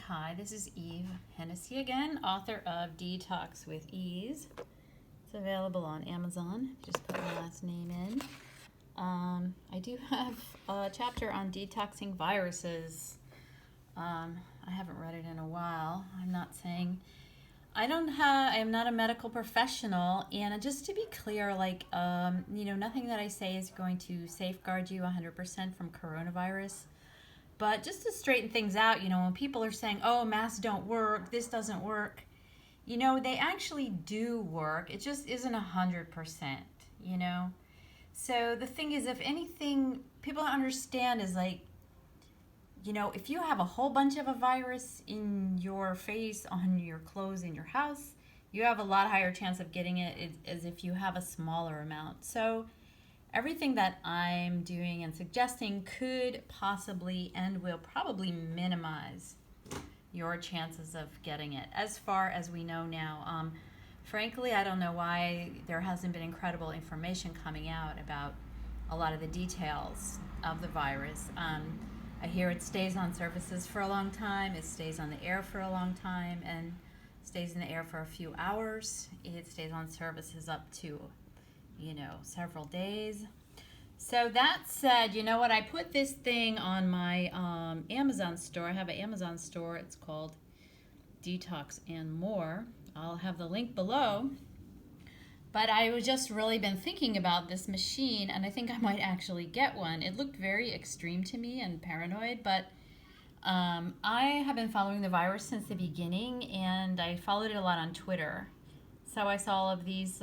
Hi, this is Eve Hennessy again, author of Detox With Ease. It's available on Amazon. Just put my last name in. I do have a chapter on detoxing viruses. I haven't read it in a while. I'm not saying I am not a medical professional, and just to be clear, nothing that I say is going to safeguard you 100% from coronavirus. But just to straighten things out, when people are saying, oh, masks don't work, this doesn't work, they actually do work. It just isn't 100%, So the thing is, if anything, people don't understand is if you have a whole bunch of a virus in your face, on your clothes, in your house, you have a lot higher chance of getting it as if you have a smaller amount. So everything that I'm doing and suggesting could possibly and will probably minimize your chances of getting it, as far as we know now. Frankly, I don't know why there hasn't been incredible information coming out about a lot of the details of the virus. I hear it stays on surfaces for a long time, it stays on the air for a long time, and stays in the air for a few hours. It stays on surfaces up to several days. So that said, what? I put this thing on my Amazon store. I have an Amazon store. It's called Detox and More. I'll have the link below. But I was just really been thinking about this machine, and I think I might actually get one. It looked very extreme to me and paranoid, but I have been following the virus since the beginning, and I followed it a lot on Twitter. So I saw all of these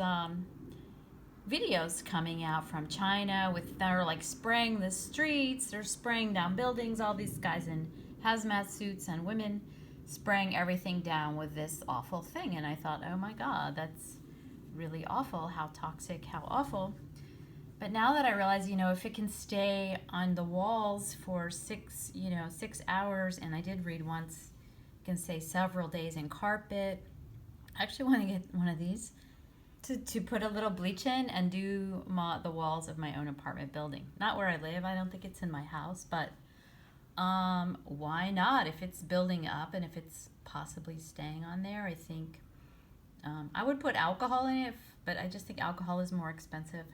videos coming out from China they're spraying the streets, they're spraying down buildings, all these guys in hazmat suits and women spraying everything down with this awful thing. And I thought, oh my God, that's really awful, how toxic, how awful. But now that I realize, if it can stay on the walls for 6 hours, and I did read once, it can stay several days in carpet. I actually want to get one of these to put a little bleach in and do the walls of my own apartment building. Not where I live, I don't think it's in my house, but why not? If it's building up and if it's possibly staying on there, I think I would put alcohol in it, but I just think alcohol is more expensive.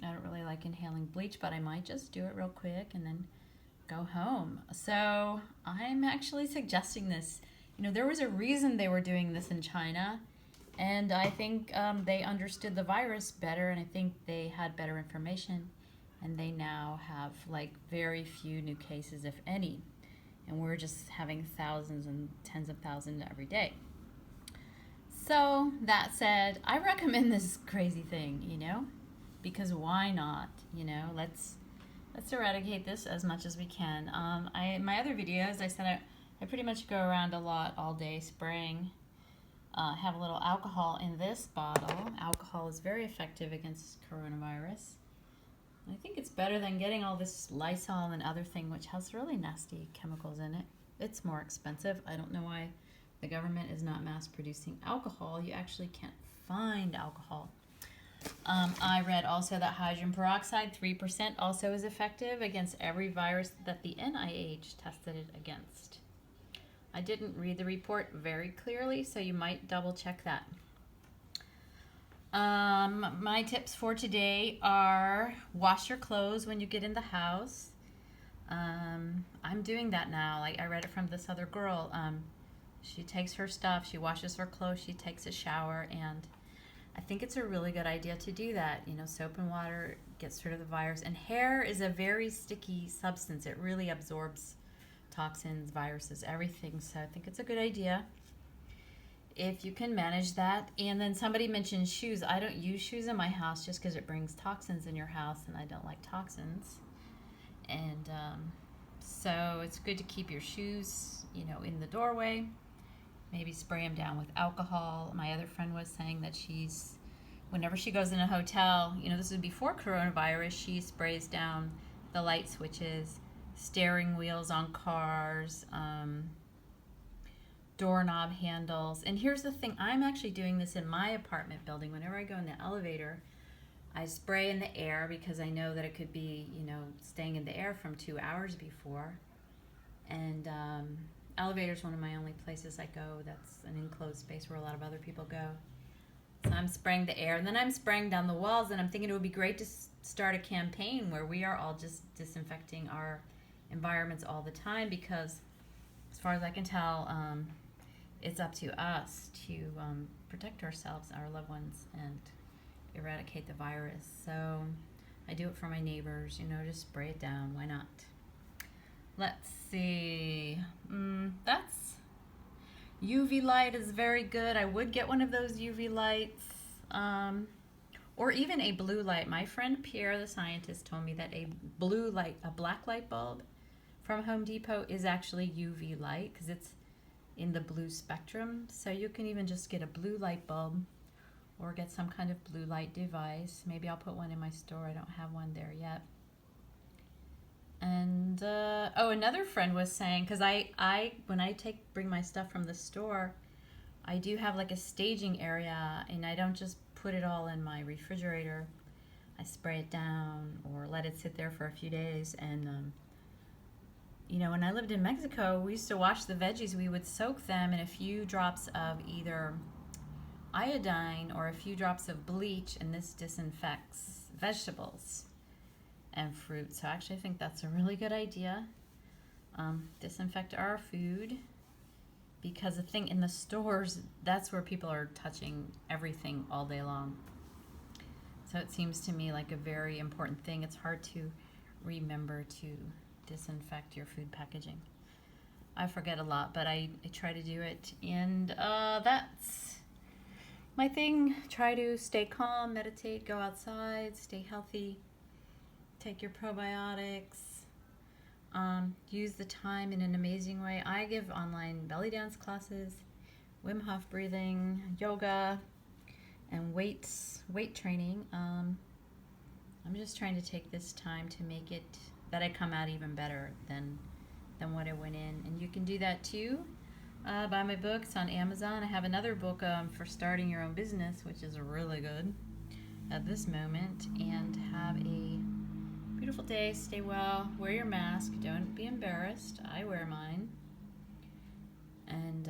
I don't really like inhaling bleach, but I might just do it real quick and then go home. So I'm actually suggesting this. There was a reason they were doing this in China. And I think they understood the virus better, and I think they had better information, and they now have very few new cases, if any, and we're just having thousands and tens of thousands every day. So that said, I recommend this crazy thing, because why not? Let's eradicate this as much as we can. My other videos, I said I pretty much go around a lot all day spraying. Have a little alcohol in this bottle. Alcohol is very effective against coronavirus. I think it's better than getting all this Lysol and other thing, which has really nasty chemicals in it. It's more expensive. I don't know why the government is not mass producing alcohol. You actually can't find alcohol. I read also that hydrogen peroxide, 3%, also is effective against every virus that the NIH tested it against. I didn't read the report very clearly, so you might double check that. My tips for today are wash your clothes when you get in the house. I'm doing that now. I read it from this other girl. She takes her stuff, she washes her clothes, she takes a shower, and I think it's a really good idea to do that. Soap and water gets rid of the virus. And hair is a very sticky substance. It really absorbs toxins, viruses, everything. So I think it's a good idea if you can manage that. And then somebody mentioned shoes. I don't use shoes in my house just because it brings toxins in your house, and I don't like toxins. And so it's good to keep your shoes, in the doorway. Maybe spray them down with alcohol. My other friend was saying that whenever she goes in a hotel, this is before coronavirus, she sprays down the light switches, steering wheels on cars, doorknob handles. And here's the thing, I'm actually doing this in my apartment building. Whenever I go in the elevator, I spray in the air because I know that it could be, staying in the air from 2 hours before. And elevator is one of my only places I go that's an enclosed space where a lot of other people go. So I'm spraying the air, and then I'm spraying down the walls, and I'm thinking it would be great to start a campaign where we are all just disinfecting our environments all the time, because as far as I can tell, it's up to us to protect ourselves, our loved ones, and eradicate the virus. So I do it for my neighbors, just spray it down. Why not? Let's see. That's UV light is very good. I would get one of those UV lights, or even a blue light. My friend Pierre, the scientist, told me that a blue light, a black light bulb from Home Depot, is actually UV light because it's in the blue spectrum. So you can even just get a blue light bulb or get some kind of blue light device. Maybe I'll put one in my store. I don't have one there yet. And another friend was saying, because I when I bring my stuff from the store, I do have like a staging area, and I don't just put it all in my refrigerator. I spray it down or let it sit there for a few days. And when I lived in Mexico, we used to wash the veggies. We would soak them in a few drops of either iodine or a few drops of bleach, and this disinfects vegetables and fruit. So actually I think that's a really good idea. Disinfect our food, because the thing in the stores, that's where people are touching everything all day long. So it seems to me like a very important thing. It's hard to remember to disinfect your food packaging. I forget a lot, but I try to do it, and that's my thing. Try to stay calm, meditate, go outside, stay healthy. Take your probiotics, use the time in an amazing way. I give online belly dance classes, Wim Hof breathing, yoga, and weight training. I'm just trying to take this time to make it that I come out even better than what I went in. And you can do that too. Buy my book. It's on Amazon. I have another book for starting your own business, which is really good at this moment. And have a beautiful day. Stay well. Wear your mask. Don't be embarrassed. I wear mine. And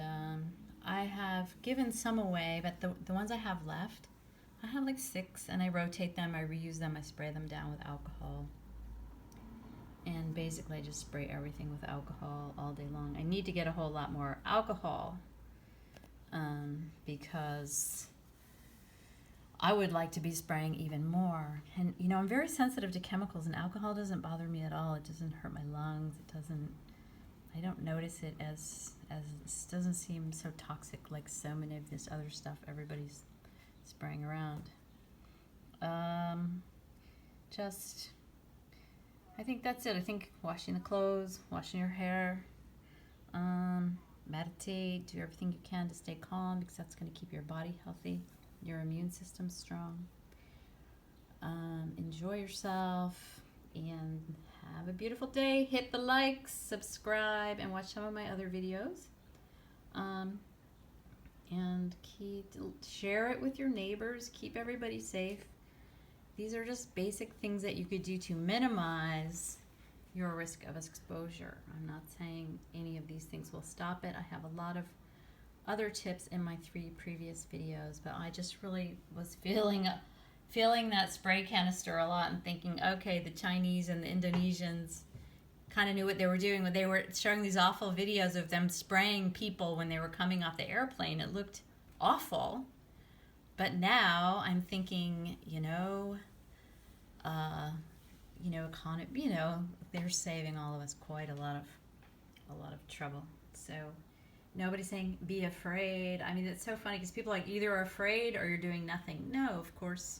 I have given some away, but the ones I have left, I have like 6, and I rotate them. I reuse them. I spray them down with alcohol. And basically I just spray everything with alcohol all day long. I need to get a whole lot more alcohol because I would like to be spraying even more. And I'm very sensitive to chemicals, and alcohol doesn't bother me at all. It doesn't hurt my lungs. I don't notice it as it doesn't seem so toxic like so many of this other stuff everybody's spraying around. I think that's it. I think washing the clothes, washing your hair, meditate, do everything you can to stay calm, because that's going to keep your body healthy, your immune system strong. Enjoy yourself and have a beautiful day. Hit the likes, subscribe, and watch some of my other videos. And share it with your neighbors. Keep everybody safe. These are just basic things that you could do to minimize your risk of exposure. I'm not saying any of these things will stop it. I have a lot of other tips in my 3 previous videos, but I just really was feeling that spray canister a lot and thinking, okay, the Chinese and the Indonesians kind of knew what they were doing when they were showing these awful videos of them spraying people when they were coming off the airplane. It looked awful. But now I'm thinking, they're saving all of us quite a lot of trouble. So nobody's saying be afraid. I mean, it's so funny because people are like, either are afraid or you're doing nothing. No, of course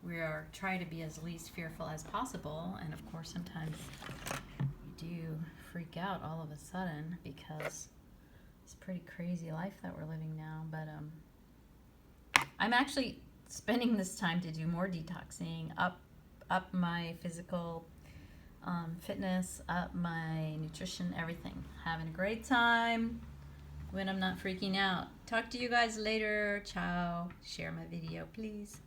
we are trying to be as least fearful as possible, and of course sometimes we do freak out all of a sudden because it's a pretty crazy life that we're living now. But I'm actually spending this time to do more detoxing, up my physical fitness, up my nutrition, everything. Having a great time when I'm not freaking out. Talk to you guys later. Ciao. Share my video, please.